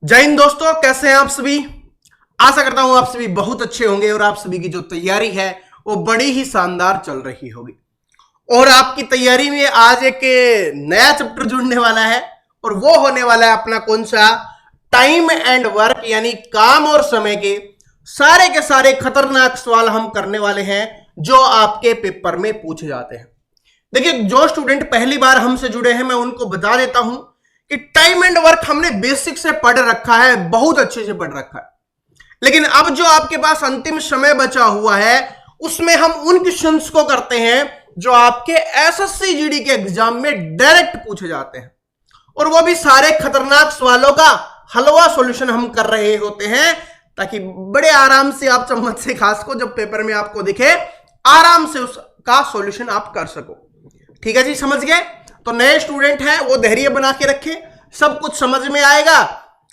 जय हिंद दोस्तों, कैसे हैं आप सभी। आशा करता हूं आप सभी बहुत अच्छे होंगे और आप सभी की जो तैयारी है वो बड़ी ही शानदार चल रही होगी। और आपकी तैयारी में आज एक नया चैप्टर जुड़ने वाला है और वो होने वाला है अपना कौन सा, टाइम एंड वर्क, यानी काम और समय के सारे खतरनाक सवाल हम करने वाले हैं जो आपके पेपर में पूछे जाते हैं। देखिए, जो स्टूडेंट पहली बार हमसे जुड़े हैं मैं उनको बता देता हूं कि टाइम एंड वर्क हमने बेसिक से पढ़ रखा है, बहुत अच्छे से पढ़ रखा है। लेकिन अब जो आपके पास अंतिम समय बचा हुआ है उसमें हम उन क्वेश्चंस को करते हैं जो आपके एसएससी जीडी के एग्जाम में डायरेक्ट पूछे जाते हैं, और वो भी सारे खतरनाक सवालों का हलवा सॉल्यूशन हम कर रहे होते हैं ताकि बड़े आराम से आप चम्मच से खास को जब पेपर में आपको दिखे आराम से उसका सॉल्यूशन आप कर सको। ठीक है जी, समझ गए। तो नए स्टूडेंट हैं वो धैर्य बना के रखें, सब कुछ समझ में आएगा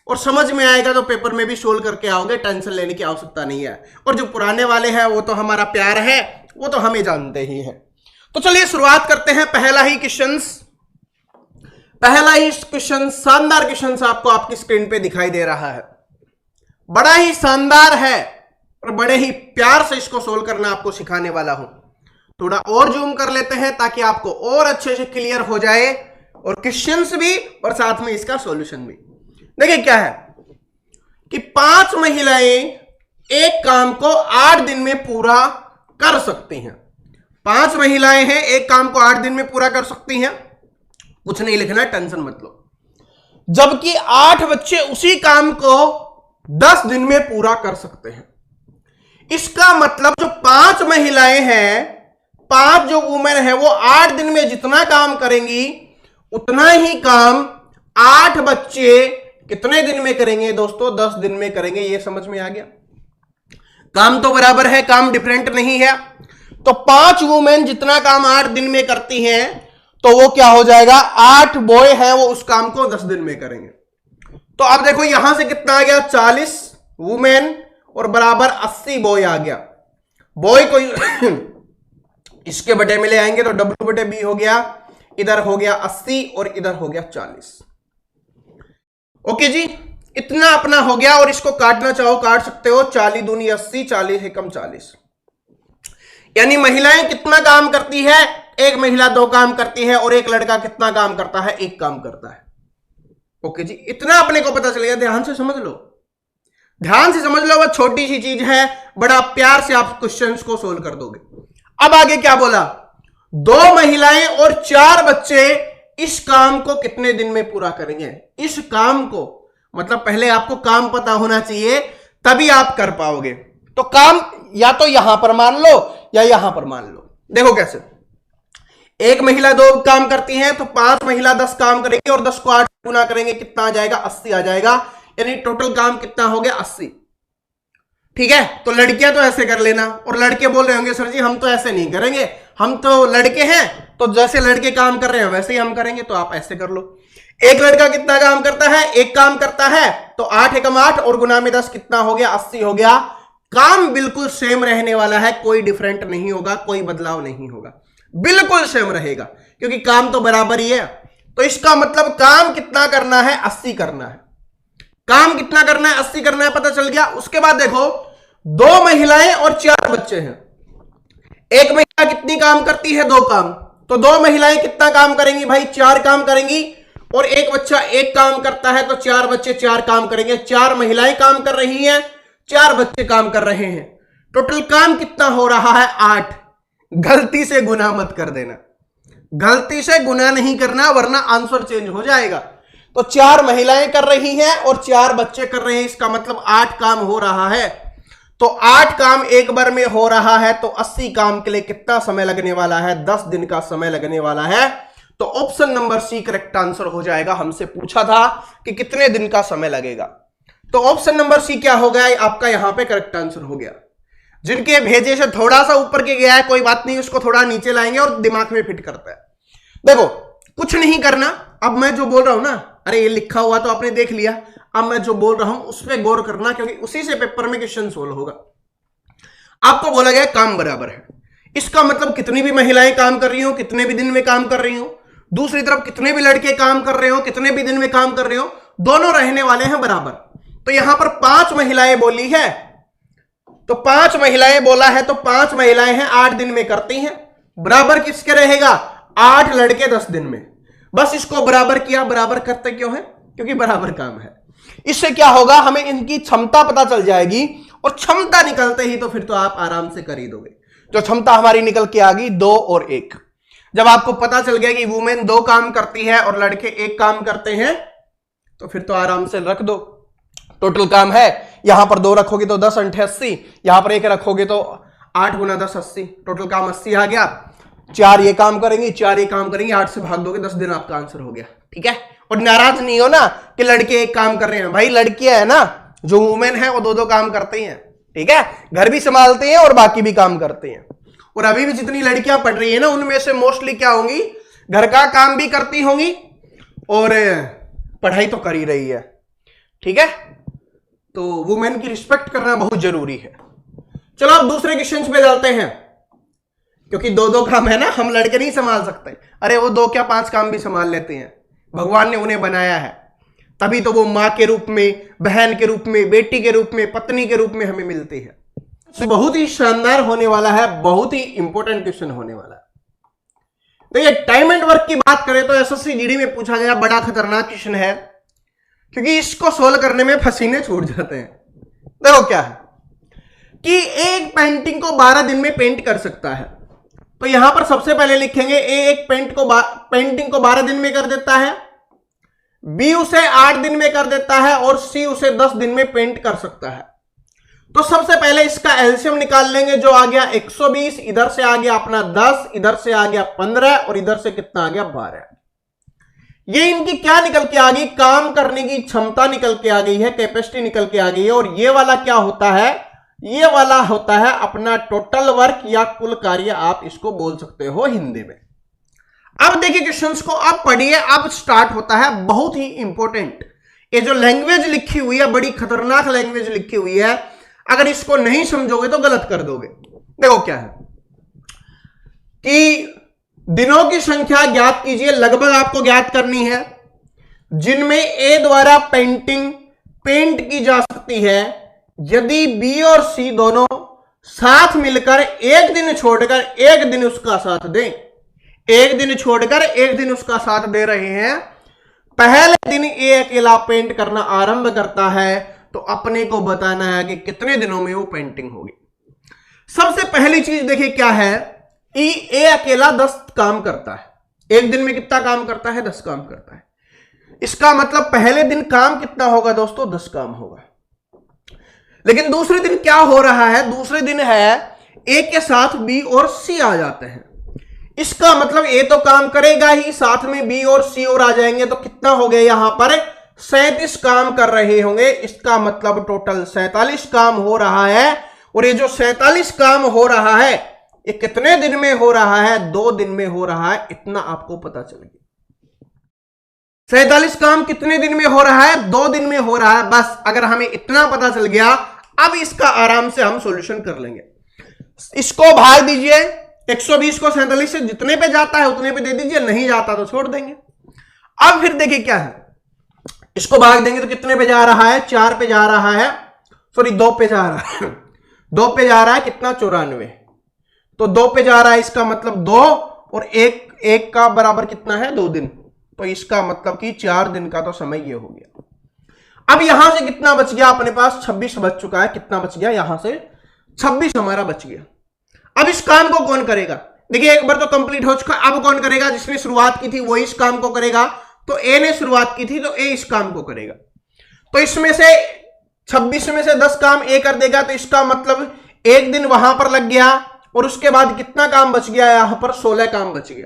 और समझ में आएगा तो पेपर में भी सोल्व करके आओगे, टेंशन लेने की आवश्यकता नहीं है। और जो पुराने वाले हैं वो तो हमारा प्यार है, वो तो हमें जानते ही हैं। तो चलिए शुरुआत करते हैं। पहला ही क्वेश्चन शानदार क्वेश्चन आपको आपकी स्क्रीन पे दिखाई दे रहा है, बड़ा ही शानदार है और बड़े ही प्यार से इसको सोल्व करना आपको सिखाने वाला हूं। थोड़ा और जूम कर लेते हैं ताकि आपको और अच्छे से क्लियर हो जाए, और क्वेश्चंस भी और साथ में इसका सॉल्यूशन भी। देखिए क्या है कि 5 महिलाएं एक काम को 8 दिन में पूरा कर सकती हैं। 5 महिलाएं हैं, एक काम को 8 दिन में पूरा कर सकती हैं। कुछ नहीं लिखना, टेंशन मत लो। जबकि 8 बच्चे उसी काम को 10 दिन में पूरा कर सकते हैं। इसका मतलब जो 5 महिलाएं हैं, 5 जो वुमेन है वो 8 दिन में जितना काम करेंगी उतना ही काम 8 बच्चे कितने दिन में करेंगे दोस्तों, 10 दिन में करेंगे। ये समझ में आ गया। काम तो बराबर है, काम डिफरेंट नहीं है। तो 5 वुमेन जितना काम 8 दिन में करती हैं तो वो क्या हो जाएगा, 8 बॉय है वो उस काम को 10 दिन में करेंगे। तो अब देखो यहां से कितना आ गया, 40 वुमेन और बराबर 80 बॉय आ गया। बॉय को इसके बटे में ले आएंगे तो W बटे B हो गया, इधर हो गया 80 और इधर हो गया 40। ओके जी, इतना अपना हो गया। और इसको काटना चाहो काट सकते हो, 40 दूनी 80, 40 एकम 40। यानी महिलाएं कितना काम करती है, एक महिला 2 काम करती है और एक लड़का कितना काम करता है, 1 काम करता है। ओके जी, इतना अपने को पता चलेगा। ध्यान से समझ लो, ध्यान से समझ लो, वह छोटी सी चीज है, बड़ा प्यार से आप क्वेश्चंस को सोल्व कर दोगे। अब आगे क्या बोला, 2 महिलाएं और 4 बच्चे इस काम को कितने दिन में पूरा करेंगे। इस काम को मतलब पहले आपको काम पता होना चाहिए तभी आप कर पाओगे। तो काम या तो यहां पर मान लो या यहां पर मान लो। देखो कैसे, एक महिला 2 काम करती है तो 5 महिला 10 काम करेंगे और 10 को 8 गुना करेंगे, कितना आ जाएगा, 80 आ जाएगा। यानी टोटल काम कितना हो गया, 80। ठीक है, तो लड़कियां तो ऐसे कर लेना, और लड़के बोल रहे होंगे सर जी हम तो ऐसे नहीं करेंगे, हम तो लड़के हैं तो जैसे लड़के काम कर रहे हैं वैसे ही हम करेंगे। तो आप ऐसे कर लो, एक लड़का कितना काम करता है, 1 काम करता है तो 8 एकम 8 और गुना में 10 कितना हो गया, 80 हो गया। काम बिल्कुल सेम रहने वाला है, कोई डिफरेंट नहीं होगा, कोई बदलाव नहीं होगा, बिल्कुल सेम रहेगा क्योंकि काम तो बराबर ही है। तो इसका मतलब काम कितना करना है, 80 करना है। काम कितना करना है, 80 करना है, पता चल गया। उसके बाद देखो 2 महिलाएं और 4 बच्चे हैं। एक महिला कितनी काम करती है, 2 काम। तो 2 महिलाएं कितना काम करेंगी भाई, 4 काम करेंगी, और एक बच्चा 1 काम करता है तो 4 बच्चे 4 काम करेंगे। 4 महिलाएं काम कर रही हैं, 4 बच्चे काम कर रहे हैं। टोटल काम कितना हो रहा है, 8। गलती से गुना मत कर देना, गलती से गुना नहीं करना वरना आंसर चेंज हो जाएगा। तो 4 महिलाएं कर रही हैं और 4 बच्चे कर रहे हैं, इसका मतलब 8 काम हो रहा है। तो 8 काम एक बार में हो रहा है तो 80 काम के लिए कितना समय लगने वाला है, 10 दिन का समय लगने वाला है। तो option number C correct answer हो जाएगा। हमसे पूछा था कि कितने दिन का समय लगेगा, तो ऑप्शन नंबर सी क्या हो गया, आपका यहां पे करेक्ट आंसर हो गया। जिनके भेजे से थोड़ा सा ऊपर के गया है कोई बात नहीं, उसको थोड़ा नीचे लाएंगे और दिमाग में फिट करता है। देखो कुछ नहीं करना, अब मैं जो बोल रहा हूं ना, अरे ये लिखा हुआ तो आपने देख लिया, अब मैं जो बोल रहा हूं उस पर गौर करना क्योंकि उसी से पेपर में क्वेश्चन सोल्व होगा। आपको बोला गया काम बराबर है, इसका मतलब कितनी भी महिलाएं काम कर रही हो, कितने भी दिन में काम कर रही हो, दूसरी तरफ कितने भी लड़के काम कर रहे हो, कितने भी दिन में काम कर रहे हो, दोनों रहने वाले हैं बराबर। तो यहां पर 5 महिलाएं बोली है, तो 5 महिलाएं बोला है, तो 5 महिलाएं हैं 8 दिन में करती हैं। बराबर किसके रहेगा? 8 लड़के 10 दिन में। बस इसको बराबर किया। बराबर करते क्यों है? क्योंकि बराबर काम है। इससे क्या होगा, हमें इनकी क्षमता पता चल जाएगी, और क्षमता निकलते ही तो फिर तो आप आराम से कर ही दोगे। जो क्षमता हमारी निकल के आ गई 2 और 1। जब आपको पता चल गया कि वुमेन 2 काम करती है और लड़के 1 काम करते हैं, तो फिर तो आराम से रख दो। टोटल काम है, यहां पर 2 रखोगे तो 10 × 80, यहां पर 1 रखोगे तो 8 × 10 80। टोटल काम 80 आ गया। 4 ये काम करेंगे, 4 ये काम करेंगे, 8 से भाग दोगे, 10 दिन आपका आंसर हो गया। ठीक है। और नाराज नहीं हो ना कि लड़के 1 काम कर रहे हैं। भाई लड़कियां है ना, जो वुमेन है वो 2-2 काम करते हैं। ठीक है, घर भी संभालते हैं और बाकी भी काम करते हैं। और अभी भी जितनी लड़कियां पढ़ रही है ना, उनमें से मोस्टली क्या होंगी, घर का काम भी करती होंगी और पढ़ाई तो कर ही रही है। ठीक है, तो वुमेन की रिस्पेक्ट करना बहुत जरूरी है। चलो अब दूसरे क्वेश्चन पे चलते हैं, क्योंकि 2-2 काम है ना, हम लड़के नहीं संभाल सकते। अरे वो 2 क्या 5 काम भी संभाल लेते हैं। भगवान ने उन्हें बनाया है, तभी तो वो मां के रूप में, बहन के रूप में, बेटी के रूप में, पत्नी के रूप में हमें मिलती है। तो बहुत ही शानदार होने वाला है, बहुत ही इंपॉर्टेंट क्वेश्चन होने वाला है। तो ये टाइम एंड वर्क की बात करें तो एसएससी जीडी में पूछा गया बड़ा खतरनाक क्वेश्चन है, क्योंकि इसको सोल्व करने में पसीने छूट जाते हैं। देखो क्या है कि एक पेंटिंग को 12 दिन में पेंट कर सकता है। तो यहां पर सबसे पहले लिखेंगे एक पेंटिंग को 12 दिन में कर देता है, बी उसे 8 दिन में कर देता है, और सी उसे 10 दिन में पेंट कर सकता है। तो सबसे पहले इसका एलसीएम निकाल लेंगे, जो आ गया 120, इधर से आ गया अपना 10, इधर से आ गया 15, और इधर से कितना आ गया 12। ये इनकी क्या निकल के आ गई, काम करने की क्षमता निकल के आ गई है, कैपेसिटी निकल के आ गई है। और ये वाला क्या होता है, ये वाला होता है अपना टोटल वर्क या कुल कार्य, आप इसको बोल सकते हो हिंदी में। अब देखिए क्वेश्चंस को, अब पढ़िए, अब स्टार्ट होता है बहुत ही इंपॉर्टेंट। ये जो लैंग्वेज लिखी हुई है, बड़ी खतरनाक लैंग्वेज लिखी हुई है, अगर इसको नहीं समझोगे तो गलत कर दोगे। देखो क्या है कि दिनों की संख्या ज्ञात कीजिए, लगभग आपको ज्ञात करनी है, जिनमें ए द्वारा पेंट की जा सकती है, यदि बी और सी दोनों साथ मिलकर एक दिन छोड़कर एक दिन उसका साथ दें। एक दिन छोड़कर एक दिन उसका साथ दे रहे हैं। पहले दिन ए अकेला पेंट करना आरंभ करता है, तो अपने को बताना है कि कितने दिनों में वो पेंटिंग होगी। सबसे पहली चीज देखिए क्या है, ए अकेला 10 काम करता है। एक दिन में कितना काम करता है? 10 काम करता है। इसका मतलब पहले दिन काम कितना होगा दोस्तों? 10 काम होगा। लेकिन दूसरे दिन क्या हो रहा है? दूसरे दिन है ए के साथ बी और सी आ जाते हैं। इसका मतलब ए तो काम करेगा ही, साथ में बी और सी और आ जाएंगे, तो कितना हो गया यहां पर? 37 काम कर रहे होंगे। इसका मतलब टोटल 47 काम हो रहा है। और ये जो 47 काम हो रहा है, ये कितने दिन में हो रहा है? 2 दिन में हो रहा है। इतना आपको पता चल गया। 47 काम कितने दिन में हो रहा है? 2 दिन में हो रहा है। बस अगर हमें इतना पता चल गया, अब इसका आराम से हम सॉल्यूशन कर लेंगे। इसको भाग दीजिए, 120 को 47 से जितने पे जाता है उतने पे दे दीजिए, नहीं जाता तो छोड़ देंगे। अब फिर देखिए क्या है, इसको भाग देंगे तो कितने पे जा रहा है? 4 पे जा रहा है, सॉरी 2 पे जा रहा है। 2 पे जा रहा है, कितना? 94। तो 2 पे जा रहा है, इसका मतलब 2 और 1 का बराबर कितना है? 2 दिन। तो इसका मतलब कि 4 दिन का तो समय ये हो गया। अब यहां से कितना बच गया अपने पास? 26 बच चुका है। कितना बच गया? यहां से 26 हमारा बच गया। अब इस काम को कौन करेगा? देखिए एक बार तो कंप्लीट हो चुका। अब कौन करेगा? जिसने शुरुआत की थी वही इस काम को करेगा। तो ए ने शुरुआत की थी तो ए इस काम को करेगा। तो इसमें से 26 में से 10 काम ए कर देगा, तो इसका मतलब 1 दिन वहां पर लग गया। और उसके बाद कितना काम बच गया? यहां पर 16 काम बच गया।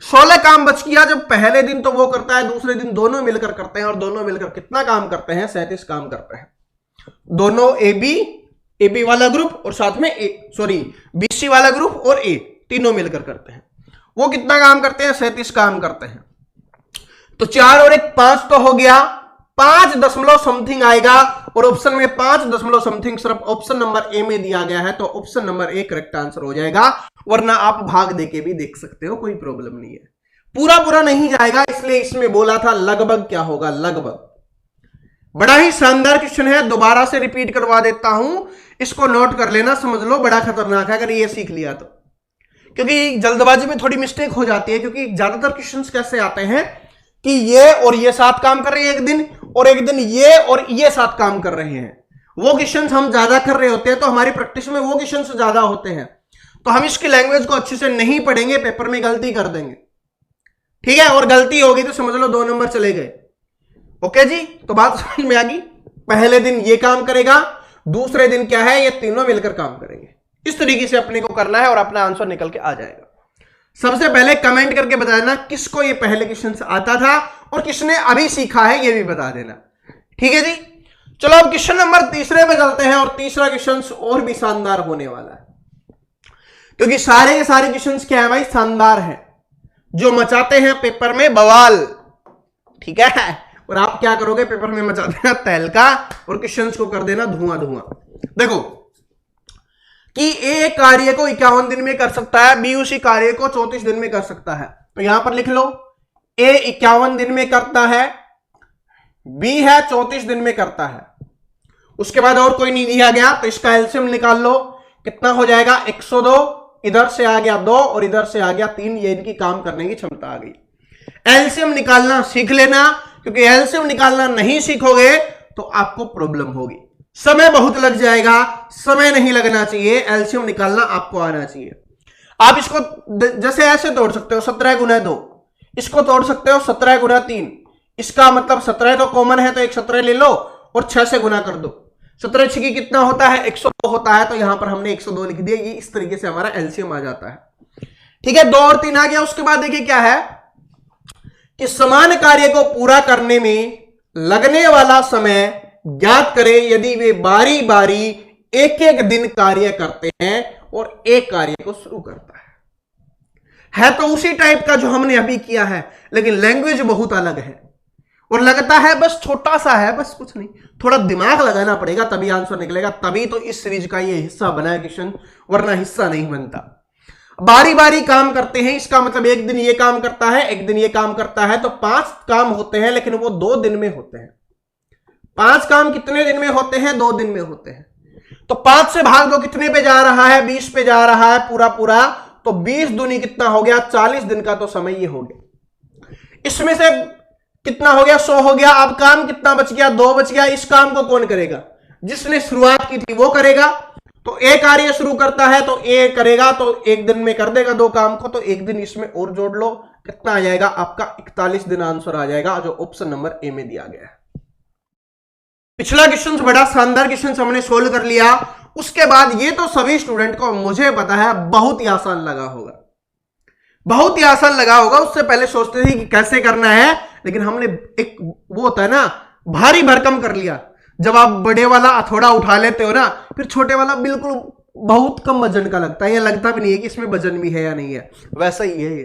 16 काम बच गया। जब पहले दिन तो वो करता है, दूसरे दिन दोनों मिलकर करते हैं, और दोनों मिलकर कितना काम करते हैं? 37 काम करते हैं। दोनों एबी वाला ग्रुप और साथ में बीसी वाला ग्रुप और ए तीनों मिलकर करते हैं। वो कितना काम करते हैं? 37 काम करते हैं। तो 4 और 1 5 तो हो गया, 5 दशमलव समथिंग आएगा। और ऑप्शन में 5 दशमलव समथिंग सिर्फ ऑप्शन नंबर ए में दिया गया है, तो option number A correct answer हो जाएगा। वरना आप भाग देके भी देख सकते हो, कोई प्रॉब्लम नहीं है। पूरा नहीं जाएगा, इसलिए इसमें बोला था लगभग क्या होगा? लगभग। बड़ा ही शानदार क्वेश्चन है, दोबारा से रिपीट करवा देता हूं, इसको नोट कर लेना, समझ लो बड़ा खतरनाक है अगर ये सीख लिया तो, क्योंकि जल्दबाजी में थोड़ी मिस्टेक हो जाती है। क्योंकि ज्यादातर क्वेश्चंस कैसे आते हैं कि ये और ये साथ काम कर रहे हैं एक दिन, और एक दिन ये और ये साथ काम कर रहे हैं। वो क्वेश्चंस हम ज्यादा कर रहे होते हैं, तो हमारी प्रैक्टिस में वो क्वेश्चंस ज्यादा होते हैं, तो हम इसकी लैंग्वेज को अच्छे से नहीं पढ़ेंगे, पेपर में गलती कर देंगे, ठीक है। और गलती होगी तो समझ लो 2 नंबर चले गए। ओके जी, तो बात समझ में आ गई। पहले दिन ये काम करेगा, दूसरे दिन क्या है, ये तीनों मिलकर काम करेंगे। इस तरीके से अपने को करना है और अपना आंसर निकल के आ जाएगा। सबसे पहले कमेंट करके बता देना किसको ये पहले क्वेश्चन से आता था और किसने अभी सीखा है, ये भी बता देना, ठीक है जी। चलो अब क्वेश्चन नंबर तीसरे पे चलते हैं, और तीसरा क्वेश्चन और भी शानदार होने वाला है, क्योंकि सारे के सारे क्वेश्चन क्या है भाई, शानदार है, जो मचाते हैं पेपर में बवाल, ठीक है। और आप क्या करोगे, पेपर में मचा देना तहलका और क्वेश्चंस को कर देना धुआं धुआं। देखो कि ए कार्य को 51 दिन में कर सकता है, बी उसी कार्य को 34 दिन में कर सकता है, तो यहां पर लिख लो ए 51 दिन में करता है, बी है 34 दिन में करता है, उसके बाद और कोई नहीं दिया गया, तो इसका एलसीएम निकाल लो, कितना हो जाएगा 102, इधर से आ गया 2 और इधर से आ गया 3, ये इनकी काम करने की क्षमता आ गई। एलसीएम निकालना सीख लेना, क्योंकि एलसीएम निकालना नहीं सीखोगे तो आपको प्रॉब्लम होगी, समय बहुत लग जाएगा, समय नहीं लगना चाहिए, एलसीएम निकालना आपको आना चाहिए। आप इसको जैसे ऐसे तोड़ सकते हो 17 गुना 2, इसको तोड़ सकते हो 17 गुना 3, इसका मतलब 17 तो कॉमन है, तो एक 17 ले लो और 6 से गुना कर दो, 17 छकी कितना होता है 102 होता है, तो यहां पर हमने 102 लिख दिया। ये इस तरीके से हमारा एलसीएम आ जाता है, ठीक है। 2 और 3 आ गया। उसके बाद देखिए क्या है कि समान कार्य को पूरा करने में लगने वाला समय ज्ञात करें यदि वे बारी बारी एक एक दिन कार्य करते हैं और एक कार्य को शुरू करता है तो उसी टाइप का जो हमने अभी किया है, लेकिन लैंग्वेज बहुत अलग है और लगता है बस छोटा सा है, बस कुछ नहीं, थोड़ा दिमाग लगाना पड़ेगा तभी आंसर निकलेगा, तभी तो इस सीरीज का ये हिस्सा बना है क्वेश्चन, वरना हिस्सा नहीं बनता। बारी बारी काम करते हैं, इसका मतलब एक दिन ये काम करता है, एक दिन ये काम करता है, तो 5 काम होते हैं, लेकिन वो 2 दिन में होते हैं। 5 काम कितने दिन में होते हैं, 2 दिन में होते हैं। तो 5 से भाग दो, कितने पे जा रहा है, 20 पे जा रहा है पूरा पूरा, तो 20 दूनी कितना हो गया, 40 दिन का तो समय ये हो गया। इसमें से कितना हो गया, 100 हो गया। अब काम कितना बच गया, 2 बच गया। इस काम को कौन करेगा, जिसने शुरुआत की थी वो करेगा। तो ए कार्य शुरू करता है तो ए करेगा, तो एक दिन में कर देगा 2 काम को, तो एक दिन इसमें और जोड़ लो, कितना आ जाएगा आपका 41 दिन आंसर आ जाएगा, जो ऑप्शन नंबर ए में दिया गया है। पिछला क्वेश्चन बड़ा शानदार क्वेश्चन हमने सोल्व कर लिया। उसके बाद ये तो सभी स्टूडेंट को मुझे पता है बहुत ही आसान लगा होगा, बहुत ही आसान लगा होगा। उससे पहले सोचते थे कि कैसे करना है, लेकिन हमने एक वो होता है ना भारी भरकम कर लिया। जब आप बड़े वाला हथौड़ा उठा लेते हो ना, फिर छोटे वाला बिल्कुल बहुत कम वजन का लगता है, या लगता भी नहीं है कि इसमें वजन भी है या नहीं है, वैसा ही है ये।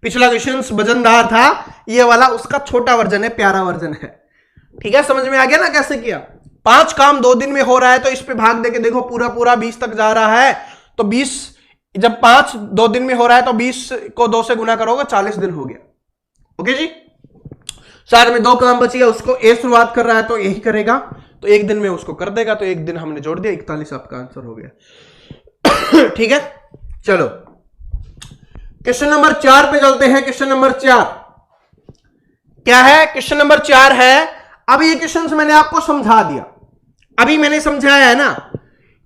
पिछला क्वेश्चन वजनदार था, ये वाला उसका छोटा वर्जन है, प्यारा वर्जन है, ठीक है। समझ में आ गया ना कैसे किया। 5 काम 2 दिन में हो रहा है, तो इस पे भाग देके देखो, पूरा पूरा 20 तक जा रहा है, तो 20 जब 5 2 दिन में हो रहा है तो 20 को 2 से गुना करोगे 40 दिन हो गया। ओके जी, साथ में 2 काम बच गया, उसको ए शुरुआत कर रहा है तो यही करेगा, तो एक दिन में उसको कर देगा, तो एक दिन हमने जोड़ दिया, 41 आपका आंसर हो गया। ठीक है, चलो क्वेश्चन नंबर 4 पे चलते हैं। क्वेश्चन नंबर 4 क्या है, क्वेश्चन नंबर 4 है, अब ये क्वेश्चन मैंने आपको समझा दिया, अभी मैंने समझाया है ना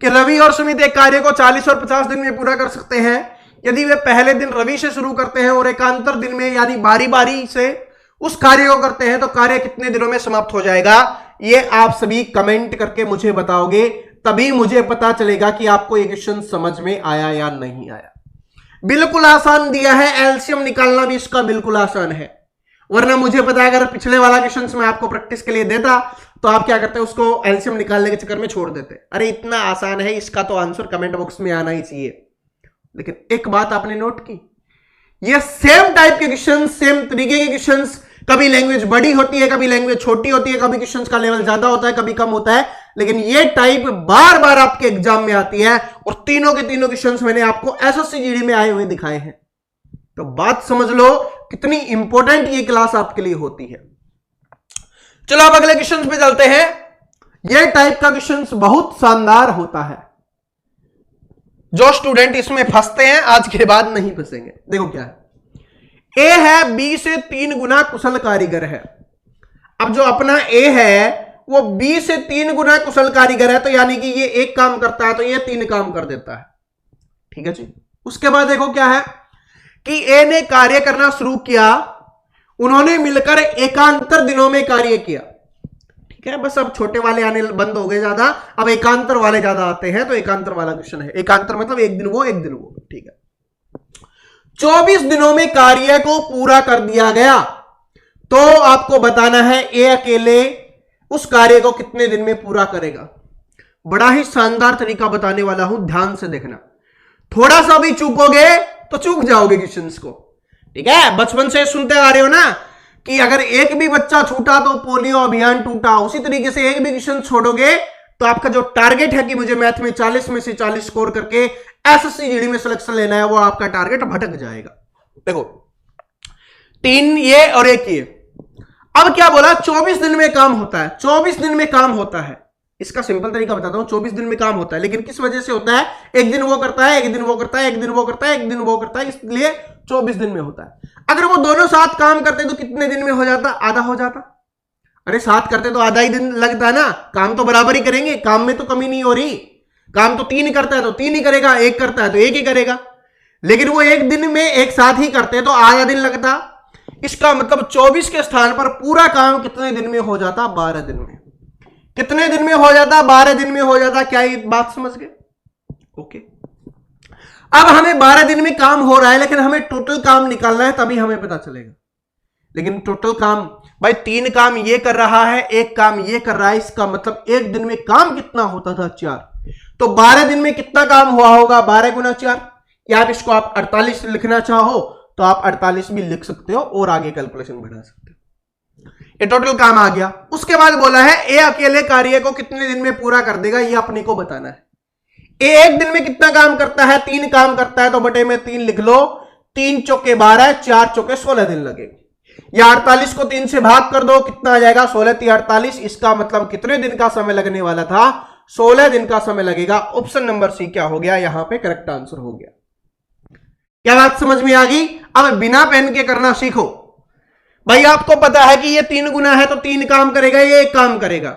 कि रवि और सुमित एक कार्य को 40 और 50 दिन में पूरा कर सकते हैं यदि वे पहले दिन रवि से शुरू करते हैं और एकांतर दिन में यानी बारी बारी से उस कार्य को करते हैं, तो कार्य कितने दिनों में समाप्त हो जाएगा। ये आप सभी कमेंट करके मुझे बताओगे, तभी मुझे पता चलेगा कि आपको ये क्वेश्चन समझ में आया या नहीं आया। बिल्कुल आसान दिया है, एलसीएम निकालना भी इसका बिल्कुल आसान है, वरना मुझे पता है अगर पिछले वाला क्वेश्चन मैं आपको प्रैक्टिस के लिए देता तो आप क्या करते, उसको एलसीएम निकालने के चक्कर में छोड़ देते, अरे इतना आसान है, इसका तो आंसर कमेंट बॉक्स में आना ही चाहिए। लेकिन एक बात आपने नोट की, ये सेम टाइप के क्वेश्चन, सेम तरीके के क्वेश्चन, कभी लैंग्वेज बड़ी होती है, कभी लैंग्वेज छोटी होती है, कभी क्वेश्चंस का लेवल ज्यादा होता है, कभी कम होता है, लेकिन ये टाइप बार बार आपके एग्जाम में आती है, और तीनों के तीनों क्वेश्चंस मैंने आपको एसएससी जीडी में आए हुए दिखाए हैं। तो बात समझ लो कितनी इंपॉर्टेंट ये क्लास आपके लिए होती है। चलो अब अगले क्वेश्चन पे चलते हैं। ये टाइप का क्वेश्चन बहुत शानदार होता है, जो स्टूडेंट इसमें फंसते हैं आज के बाद नहीं फंसेंगे। देखो क्या है, ए है बी से 3 गुना कुशल कारीगर है। अब जो अपना ए है वो बी से 3 गुना कुशल कारीगर है, तो यानी कि ये एक काम करता है तो ये 3 काम कर देता है। ठीक है जी। उसके बाद देखो क्या है कि ए ने कार्य करना शुरू किया, उन्होंने मिलकर एकांतर दिनों में कार्य किया। ठीक है, बस अब छोटे वाले आने बंद हो गए ज्यादा, अब एकांतर वाले ज्यादा आते हैं, तो एकांतर वाला क्वेश्चन है। एकांतर मतलब एक दिन वो एक दिन वो। ठीक है, 24 दिनों में कार्य को पूरा कर दिया गया, तो आपको बताना है ए अकेले उस कार्य को कितने दिन में पूरा करेगा। बड़ा ही शानदार तरीका बताने वाला हूं, ध्यान से देखना। थोड़ा सा भी चूकोगे तो चूक जाओगे क्वेश्चंस को। ठीक है, बचपन से सुनते आ रहे हो ना कि अगर एक भी बच्चा छूटा तो पोलियो अभियान टूटा। उसी तरीके से एक भी क्वेश्चन छोड़ोगे तो आपका जो टारगेट है कि मुझे मैथ में 40 में से 40 स्कोर करके एसएससी जीडी में सिलेक्शन लेना है, वो आपका टारगेट भटक जाएगा। देखो 3 ये और 1 ये। अब क्या बोला, 24 दिन में काम होता है। 24 दिन में काम होता है, इसका सिंपल तरीका बताता हूं। 24 दिन में काम होता है, लेकिन किस वजह से होता है? एक दिन वो करता है, एक दिन वो करता है, एक दिन वो करता है, एक दिन वो करता है, इसलिए 24 दिन में होता है। अगर वो दोनों साथ काम करते तो कितने दिन में हो जाता? आधा हो जाता। अरे साथ करते तो आधा ही दिन लगता है ना, काम तो बराबर ही करेंगे, काम में तो कमी नहीं हो रही। काम तो 3 करता है तो 3 ही करेगा, 1 करता है तो 1 ही करेगा। लेकिन वो एक दिन में एक साथ ही करते तो आधा दिन लगता। इसका मतलब 24 के स्थान पर पूरा काम कितने दिन में हो जाता? 12 दिन में। कितने दिन में हो जाता? 12 दिन में हो जाता। क्या ये बात समझ गए? ओके। अब हमें 12 दिन में काम हो रहा है, लेकिन हमें टोटल काम निकालना है, तभी हमें पता चलेगा। लेकिन टोटल काम भाई 3 काम ये कर रहा है, 1 काम ये कर रहा है, इसका मतलब एक दिन में काम कितना होता था? 4। तो 12 दिन में कितना काम हुआ होगा? 12 गुना 4। या आप इसको आप 48 लिखना चाहो तो आप 48 भी लिख सकते हो और आगे कैलकुलेशन बढ़ा सकते हो। ये टोटल काम आ गया। उसके बाद बोला है ए अकेले कार्य को कितने दिन में पूरा कर देगा, ये अपने को बताना है। ए एक दिन में कितना काम करता है? 3 काम करता है, तो बटे में 3 लिख लो। 3 चौके 12, 4 चौके 16 दिन लगेंगे। या 48 को 3 से भाग कर दो, कितना आ जाएगा? 16 3 48। इसका मतलब कितने दिन का समय लगने वाला था? 16 दिन का समय लगेगा। ऑप्शन नंबर सी क्या हो गया? यहां पे करेक्ट आंसर हो गया। क्या बात समझ में आ गई? अब बिना पेन के करना सीखो। भाई आपको पता है कि ये 3 गुना है तो 3 काम करेगा, ये 1 काम करेगा।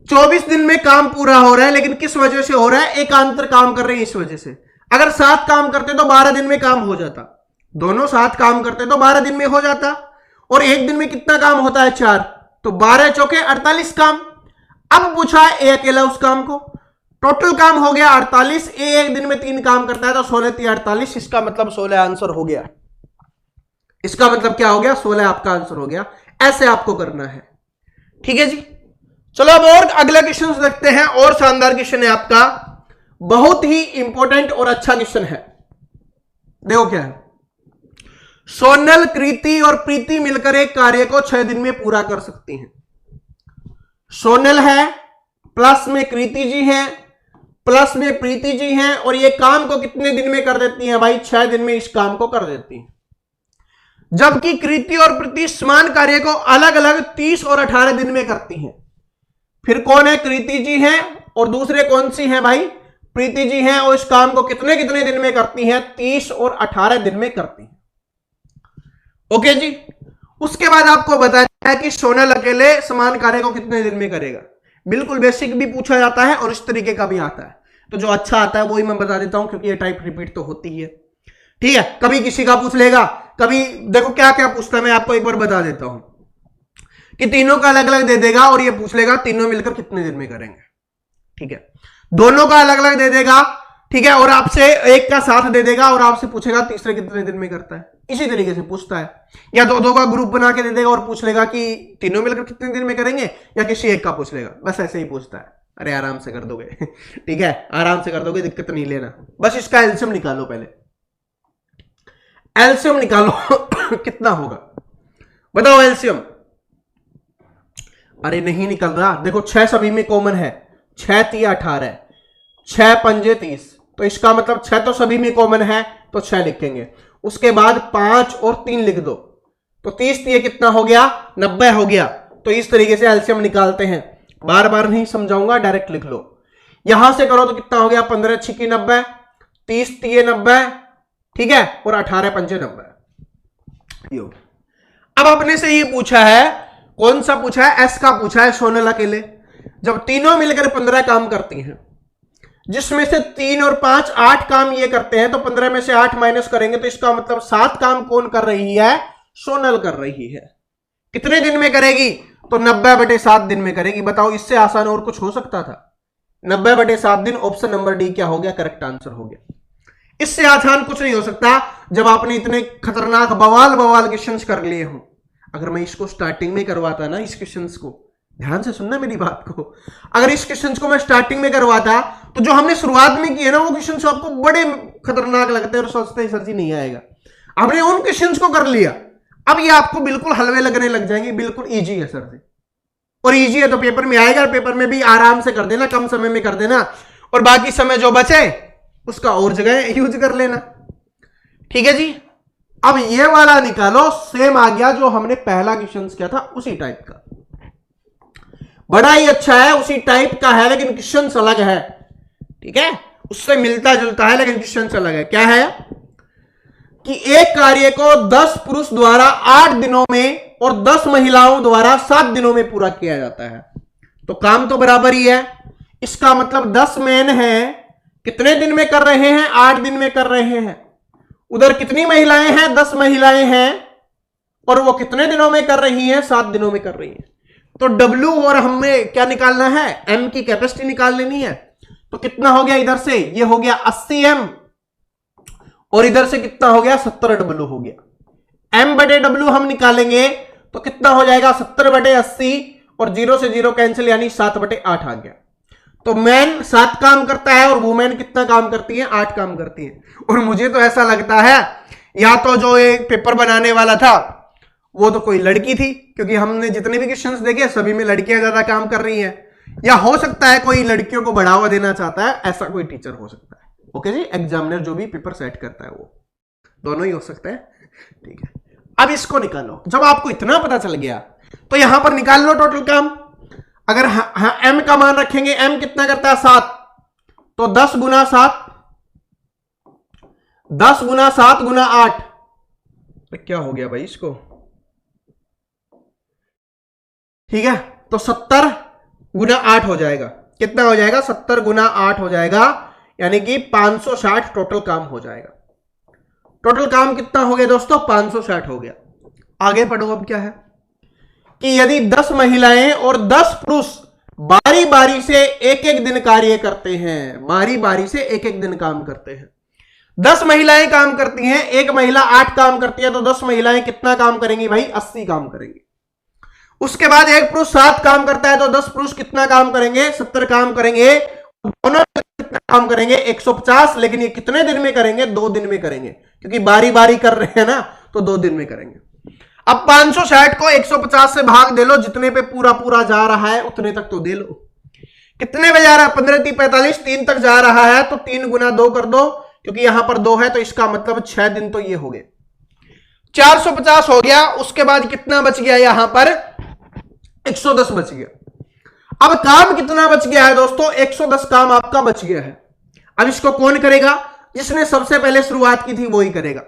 24 दिन में काम पूरा हो रहा है, लेकिन किस वजह से हो रहा है? एकांतर काम कर रहे हैं, इस वजह से। अगर 7 काम करते तो 12 दिन में काम हो जाता। दोनों 7 काम करते तो 12 दिन में हो जाता। और एक दिन में कितना काम होता है? 4। तो 12 चौके 48 काम। अब पूछा है ए अकेला उस काम को। टोटल काम हो गया 48। ए एक दिन में 3 काम करता है, तो 16 3 48। इसका मतलब 16 आंसर हो गया। इसका मतलब क्या हो गया? 16 आपका आंसर हो गया। ऐसे आपको करना है। ठीक है जी। चलो अब और अगला क्वेश्चन देखते हैं। और शानदार क्वेश्चन है आपका, बहुत ही इंपॉर्टेंट और अच्छा क्वेश्चन है। देखो क्या है, सोनल, कृति और प्रीति मिलकर एक कार्य को 6 दिन में पूरा कर सकती हैं। सोनल है, प्लस में कृति जी हैं, प्लस में प्रीति जी हैं, और ये काम को कितने दिन में कर देती हैं? भाई 6 दिन में इस काम को कर देती हैं। जबकि कृति और प्रीति समान कार्य को अलग अलग 30 और 18 दिन में करती हैं। फिर कौन है? कृति जी हैं, और दूसरे कौन सी हैं? भाई प्रीति जी हैं, और इस काम को कितने कितने दिन में करती हैं? 30 और 18 दिन में करती हैं। ओके जी। उसके बाद आपको बताया है कि सोनल अकेले समान कार्य को कितने दिन में करेगा। बिल्कुल बेसिक भी पूछा जाता है और इस तरीके का भी आता है, तो जो अच्छा आता है वही मैं बता देता हूं, क्योंकि ये टाइप रिपीट तो होती ही है। ठीक है, कभी किसी का पूछ लेगा, कभी देखो क्या क्या पूछता है, मैं आपको एक बार बता देता हूं कि तीनों का अलग अलग दे देगा और ये पूछ लेगा तीनों मिलकर कितने दिन में करेंगे। ठीक है, दोनों का अलग अलग दे देगा। ठीक है, और आपसे एक का साथ दे देगा और आपसे पूछेगा तीसरे कितने दिन में करता है। इसी तरीके से पूछता है। या दो का ग्रुप बना के दे देगा और पूछ लेगा कि तीनों मिलकर कितने दिन में करेंगे, या किसी एक का पूछ लेगा। बस ऐसे ही पूछता है। अरे आराम से कर दोगे ठीक है, आराम से कर दोगे, दिक्कत नहीं लेना। बस इसका एलसीएम निकालो, पहले एलसीएम निकालो कितना होगा बताओ एलसीएम। अरे नहीं निकल रहा। देखो 6 सभी में कॉमन है, 6 3 18, 6 पंजे 30, तो इसका मतलब 6 तो सभी में कॉमन है, तो 6 लिखेंगे। उसके बाद 5 और 3 लिख दो, तो 30 ये कितना हो गया? 90 हो गया। तो इस तरीके से एलसीएम निकालते हैं, बार बार नहीं समझाऊंगा, डायरेक्ट लिख लो। यहां से करो तो कितना हो गया, 15 छिकी 90, 30 तिये 90, ठीक है, और 18 पंजे 90। अब अपने से ये पूछा है, कौन सा पूछा है, एस का पूछा है, सोनल अकेले। जब तीनों मिलकर 15 काम करती हैं, जिसमें से 3 और 5 8 काम ये करते हैं, तो 15 में से 8 माइनस करेंगे तो इसका मतलब 7 काम कौन कर रही है, सोनल कर रही है। कितने दिन में करेगी, तो 90/7 दिन में करेगी। बताओ इससे आसान और कुछ हो सकता था? 90/7 दिन, ऑप्शन नंबर डी क्या हो गया, करेक्ट आंसर हो गया। इससे आसान कुछ नहीं हो सकता जब आपने इतने खतरनाक बवाल क्वेश्चंस कर लिए हो। अगर मैं इसको स्टार्टिंग में करवाता ना, इस क्वेश्चंस को ध्यान से सुनना मेरी बात को, अगर इस क्वेश्चंस को मैं स्टार्टिंग में करवाता तो जो हमने शुरुआत में किए ना वो क्वेश्चंस आपको बड़े खतरनाक लगते हैं और सोचते हैं सर जी नहीं आएगा। आपने उन क्वेश्चंस को कर लिया, अब ये आपको बिल्कुल हलवे लगने लग जाएंगे, बिल्कुल इजी है सर जी, और इजी है तो पेपर में आएगा, पेपर में भी आराम से कर देना, कम समय में कर देना, और बाकी समय जो बचे उसका और जगह यूज कर लेना, ठीक है जी। अब ये वाला निकालो, सेम आ गया जो हमने पहला क्वेश्चन किया था उसी टाइप का, बड़ा ही अच्छा है, उसी टाइप का है, लेकिन क्वेश्चन अलग है, ठीक है, उससे मिलता जुलता है लेकिन क्वेश्चन अलग है। क्या है कि एक कार्य को 10 पुरुष द्वारा 8 दिनों में और 10 महिलाओं द्वारा 7 दिनों में पूरा किया जाता है, तो काम तो बराबर ही है। इसका मतलब 10 मैन है, कितने दिन में कर रहे हैं, 8 दिन में कर रहे हैं। उधर कितनी महिलाएं हैं, 10 महिलाएं हैं, और वो कितने दिनों में कर रही हैं, 7 दिनों में कर रही हैं। तो W और हमें क्या निकालना है, M की कैपेसिटी निकाल लेनी है। तो कितना हो गया, इधर से ये हो गया 80 M, और इधर से कितना हो गया, 70 W हो गया। M/W हम निकालेंगे तो कितना हो जाएगा, 70/80, और 0 से 0 कैंसिल, यानी 7/8 आ गया। तो मैन 7 काम करता है और वुमेन कितना काम करती है, 8 काम करती है। और मुझे तो ऐसा लगता है या तो जो एक पेपर बनाने वाला था वो तो कोई लड़की थी, क्योंकि हमने जितने भी क्वेश्चंस देखे सभी में लड़कियां ज्यादा काम कर रही हैं, या हो सकता है कोई लड़कियों को बढ़ावा देना चाहता है, ऐसा कोई टीचर हो सकता है। ओके जी, एग्जामिनर जो भी पेपर सेट करता है वो दोनों ही हो सकता है, ठीक है। अब इसको निकालो, जब आपको इतना पता चल गया तो यहां पर निकाल लो टोटल काम। अगर M का मान रखेंगे, M कितना करता है, 7, तो 10 गुना 7, 10 गुना 7 गुना 8, क्या हो गया भाई इसको, ठीक है, तो 70 गुना 8 हो जाएगा। कितना हो जाएगा, 70 गुना 8 हो जाएगा, यानी कि 560 टोटल काम हो जाएगा। टोटल काम कितना हो गया दोस्तों, 560 हो गया। आगे पढ़ो, अब क्या है कि यदि 10 महिलाएं और 10 पुरुष बारी बारी से एक एक दिन कार्य करते हैं, बारी बारी से एक एक दिन काम करते हैं। 10 महिलाएं काम करती हैं, एक महिला 8 काम करती है, तो 10 महिलाएं कितना काम करेंगी भाई, 80 काम करेंगी। उसके बाद एक पुरुष 7 काम करता है, तो 10 पुरुष कितना काम करेंगे, 70 काम करेंगे। दोनों कितना काम करेंगे, 150, लेकिन ये कितने दिन में करेंगे, 2 दिन में करेंगे, क्योंकि बारी बारी कर रहे हैं ना, तो 2 दिन में करेंगे। अब 560 को 150 से भाग दे लो, जितने पे पूरा पूरा जा रहा है उतने तक तो दे लो। कितने पे जा रहा है, 15 3 45, 3 तक जा रहा है, तो 3 गुना 2 कर दो, क्योंकि यहां पर 2 है, तो इसका मतलब 6 दिन तो ये हो गए, 450 हो गया। उसके बाद कितना बच गया, यहां पर 110 बच गया। अब काम कितना बच गया है दोस्तों, 110 काम आपका बच गया है। अब इसको कौन करेगा, जिसने सबसे पहले शुरुआत की थी वो ही करेगा।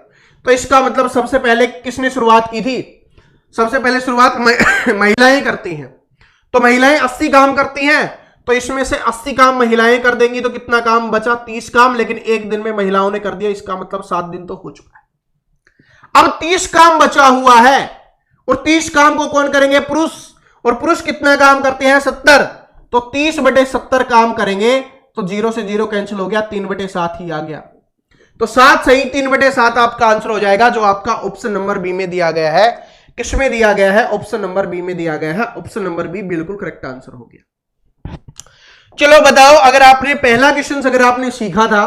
तो इसका मतलब सबसे पहले किसने शुरुआत की थी, सबसे पहले शुरुआत महिलाएं करती हैं, तो महिलाएं 80 काम करती हैं, तो इसमें से 80 काम महिलाएं कर देंगी, तो कितना काम बचा, 30 काम, लेकिन एक दिन में महिलाओं ने कर दिया, इसका मतलब 7 दिन तो हो चुका है। अब 30 काम बचा हुआ है, और 30 काम को कौन करेंगे, पुरुष, और पुरुष कितना काम करते हैं, 70, तो 30/70 काम करेंगे, तो 0 से 0 कैंसिल हो गया, 3/7 ही आ गया। तो 7 सही 3/7 आपका आंसर हो जाएगा, जो आपका ऑप्शन नंबर बी में दिया गया है। किसमें दिया गया है, ऑप्शन नंबर बी में दिया गया है। ऑप्शन नंबर बी बिल्कुल करेक्ट आंसर हो गया। चलो बताओ, अगर आपने पहला क्वेश्चन अगर आपने सीखा था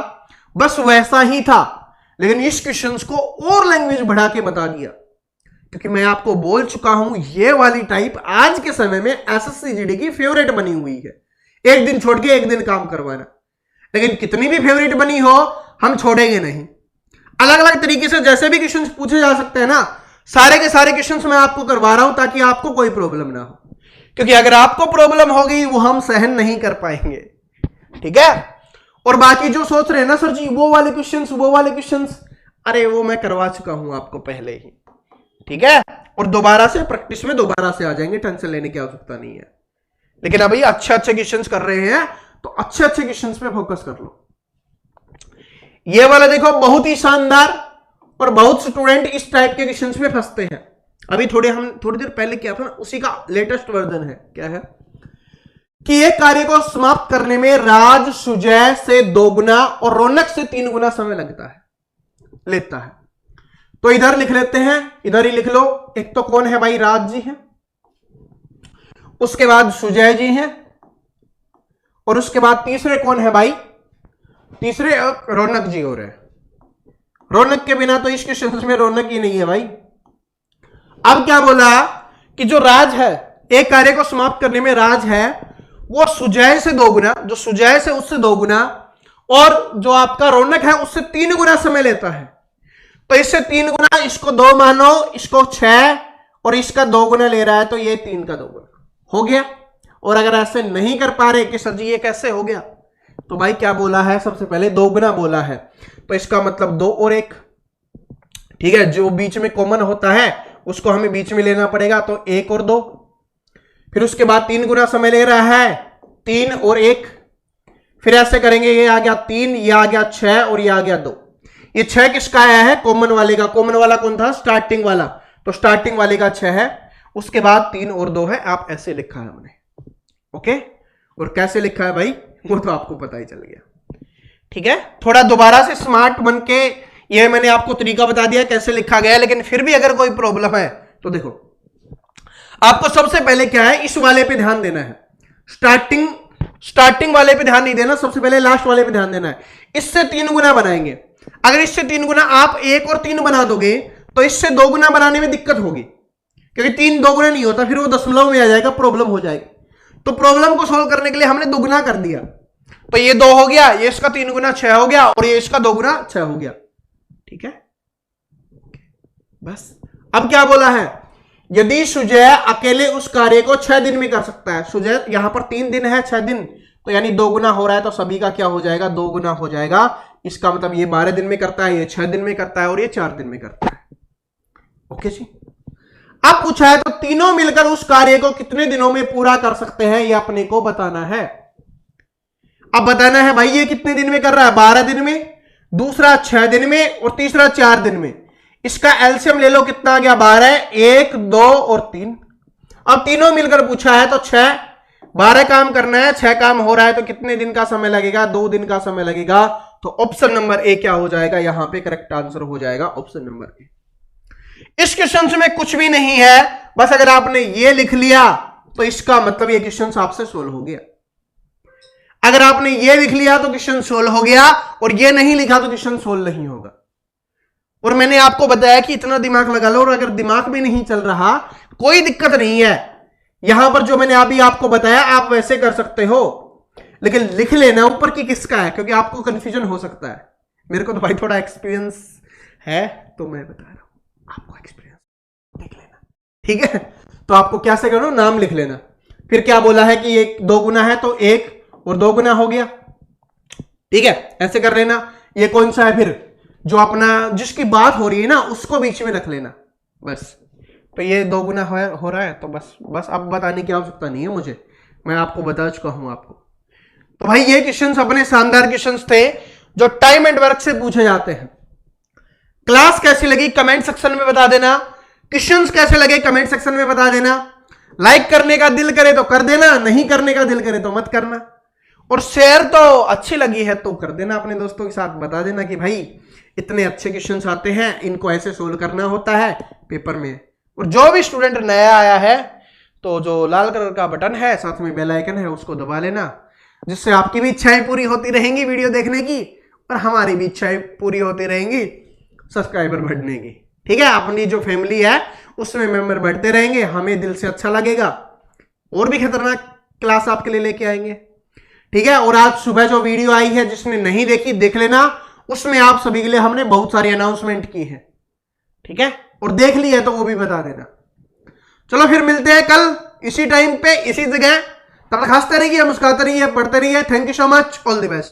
बस वैसा ही था, लेकिन इस क्वेश्चन को और लैंग्वेज बढ़ा के बता दिया, क्योंकि मैं आपको बोल चुका हूं ये वाली टाइप आज के समय में एसएससी जीडी की फेवरेट बनी हुई है। एक दिन छोड़ के एक दिन काम करवाना, लेकिन कितनी भी फेवरेट बनी हो हम छोड़ेंगे नहीं। अलग अलग तरीके से जैसे भी क्वेश्चंस पूछे जा सकते हैं ना, सारे के सारे क्वेश्चंस मैं आपको करवा रहा हूं ताकि आपको कोई प्रॉब्लम ना हो। क्योंकि अगर आपको प्रॉब्लम होगी वो हम सहन नहीं कर पाएंगे। ठीक है, और बाकी जो सोच रहे हैं ना सर जी वो वाले क्वेश्चंस, अरे वो मैं करवा चुका हूं आपको पहले ही। ठीक है, और दोबारा से प्रैक्टिस में दोबारा से आ जाएंगे, टेंशन लेने की आवश्यकता नहीं है। लेकिन अभी अच्छे क्वेश्चंस कर रहे हैं तो अच्छे क्वेश्चंस पे फोकस कर लो। ये वाला देखो बहुत ही शानदार, और बहुत स्टूडेंट इस टाइप के क्वेश्चंस में फंसते हैं। अभी थोड़ी देर पहले किया था ना, उसी का लेटेस्ट वर्जन है। क्या है कि एक कार्य को समाप्त करने में राज सुजय से 2 गुना और रौनक से 3 गुना समय लेता है। तो इधर लिख लेते हैं, इधर ही लिख लो। एक तो कौन है भाई, राज जी हैं, उसके बाद सुजय जी हैं, और उसके बाद तीसरे कौन है भाई, तीसरे रौनक जी हो रहे हैं। रौनक के बिना तो इस क्वेश्चन में रौनक ही नहीं है भाई। अब क्या बोला कि जो राज है, एक कार्य को समाप्त करने में राज है, वो सुजय से 2 गुना, जो सुजय से उससे 2 गुना, और जो आपका रौनक है उससे 3 गुना समय लेता है। तो इससे 3 गुना, इसको 2 मानो, इसको 6, और इसका 2 गुना ले रहा है, तो ये 3 का 2 गुना हो गया। और अगर ऐसे नहीं कर पा रहे कि सर जी ये कैसे हो गया, तो भाई क्या बोला है, सबसे पहले 2 गुना बोला है, तो इसका मतलब 2 और 1। ठीक है, जो बीच में कॉमन होता है उसको हमें बीच में लेना पड़ेगा, तो 1 और 2। फिर उसके बाद 3 गुना समय ले रहा है, 3 और 1। फिर ऐसे करेंगे, ये आ गया 3, ये आ गया 6, और ये आ गया 2। ये 6 किसका आया है, कॉमन वाले का। कॉमन वाला कौन था, स्टार्टिंग वाला, तो स्टार्टिंग वाले का 6 है। उसके बाद 3 और 2 है, आप ऐसे लिखा है हमने। ओके, और कैसे लिखा है भाई वो तो आपको पता ही चल गया। ठीक है, थोड़ा दोबारा से स्मार्ट बन के, ये मैंने आपको तरीका बता दिया कैसे लिखा गया, लेकिन फिर भी अगर कोई प्रॉब्लम है तो देखो, आपको सबसे पहले क्या है, इस वाले पे ध्यान देना है। स्टार्टिंग वाले पे ध्यान नहीं देना, सबसे पहले लास्ट वाले पे ध्यान देना है। इससे 3 गुना बनाएंगे। अगर इससे 3 गुना आप 1 और 3 बना दोगे, तो इससे 2 गुना बनाने में दिक्कत होगी, क्योंकि 3 2 गुना नहीं होता, फिर वो दशमलव में आ जाएगा, प्रॉब्लम हो जाएगी। तो प्रॉब्लम को सोल्व करने के लिए हमने 2 गुना कर दिया, तो ये 2 हो गया, ये इसका 3 गुना 6 हो गया, और ये इसका 2 गुना 6 हो गया। ठीक है, बस। अब क्या बोला है, यदि सुजय अकेले उस कार्य को 6 दिन में कर सकता है। सुजय यहां पर 3 दिन है, 6 दिन, तो यानी 2 गुना हो रहा है, तो सभी का क्या हो जाएगा, 2 गुना हो जाएगा। इसका मतलब ये 12 दिन में करता है, ये 6 दिन में करता है, और ये 4 दिन में करता है। ओके जी। अब पूछा है तो तीनों मिलकर उस कार्य को कितने दिनों में पूरा कर सकते हैं, ये अपने को बताना है। अब बताना है भाई ये कितने दिन में कर रहा है, 12 दिन में, दूसरा 6 दिन में, और तीसरा 4 दिन में। इसका एलसीएम ले लो, कितना आ गया, 12, 1, 2 और 3। अब तीनों मिलकर पूछा है तो 6, 12 काम करना है, 6 काम हो रहा है, तो कितने दिन का समय लगेगा, 2 दिन का समय लगेगा। तो ऑप्शन नंबर ए क्या हो जाएगा, यहां पे करेक्ट आंसर हो जाएगा ऑप्शन नंबर ए। इस क्वेश्चन में कुछ भी नहीं है, बस अगर आपने ये लिख लिया तो इसका मतलब ये क्वेश्चन आपसे सोल्व हो गया। अगर आपने ये लिख लिया तो क्वेश्चन सोल्व हो गया, और ये नहीं लिखा तो क्वेश्चन सोल्व नहीं होगा। और मैंने आपको बताया कि इतना दिमाग लगा लो, और अगर दिमाग भी नहीं चल रहा कोई दिक्कत नहीं है। यहां पर जो मैंने अभी आपको बताया आप वैसे कर सकते हो, लेकिन लिख लेना ऊपर की किसका है, क्योंकि आपको कंफ्यूजन हो सकता है। मेरे को तो भाई थोड़ा एक्सपीरियंस है, तो मैं बता रहा हूं, आपको एक्सपीरियंस लिख लेना। ठीक है, तो आपको क्या से करो, नाम लिख लेना। फिर क्या बोला है कि 1 2 गुना है, तो 1 और 2 गुना हो गया। ठीक है, ऐसे कर लेना। ये कौन सा है, फिर जो अपना जिसकी बात हो रही है ना उसको बीच में रख लेना, बस। तो ये 2 गुना हो रहा है, तो बस अब बताने की आवश्यकता नहीं है मुझे, मैं आपको बता चुका हूं आपको। तो भाई ये क्वेश्चंस अपने शानदार क्वेश्चंस थे जो टाइम एंड वर्क से पूछे जाते हैं। क्लास कैसी लगी कमेंट सेक्शन में बता देना, क्वेश्चंस कैसे लगे कमेंट सेक्शन में बता देना। लाइक करने का दिल करे तो कर देना, नहीं करने का दिल करे तो मत करना। और शेयर तो अच्छी लगी है तो कर देना, अपने दोस्तों के साथ बता देना कि भाई इतने अच्छे क्वेश्चंस आते हैं, इनको ऐसे सोल्व करना होता है पेपर में। और जो भी स्टूडेंट नया आया है तो जो लाल कलर का बटन है साथ में बेल आइकन है उसको दबा लेना, जिससे आपकी भी इच्छाएं पूरी होती रहेंगी वीडियो देखने की, और हमारी भी इच्छाएं पूरी होती रहेंगी सब्सक्राइबर बढ़ने की। ठीक है, अपनी जो फैमिली है उसमें मेंबर बढ़ते रहेंगे, हमें दिल से अच्छा लगेगा, और भी खतरनाक क्लास आपके लिए लेके आएंगे। ठीक है, और आज सुबह जो वीडियो आई है जिसने नहीं देखी देख लेना, उसमें आप सभी के लिए हमने बहुत सारी अनाउंसमेंट की है। ठीक है, और देख ली है तो वो भी बता देना। चलो फिर मिलते हैं कल इसी टाइम पे इसी जगह। तब तक हंसते रहिए, मुस्कुराते रहिए, पढ़ते रहिए। Thank you so much, all the best.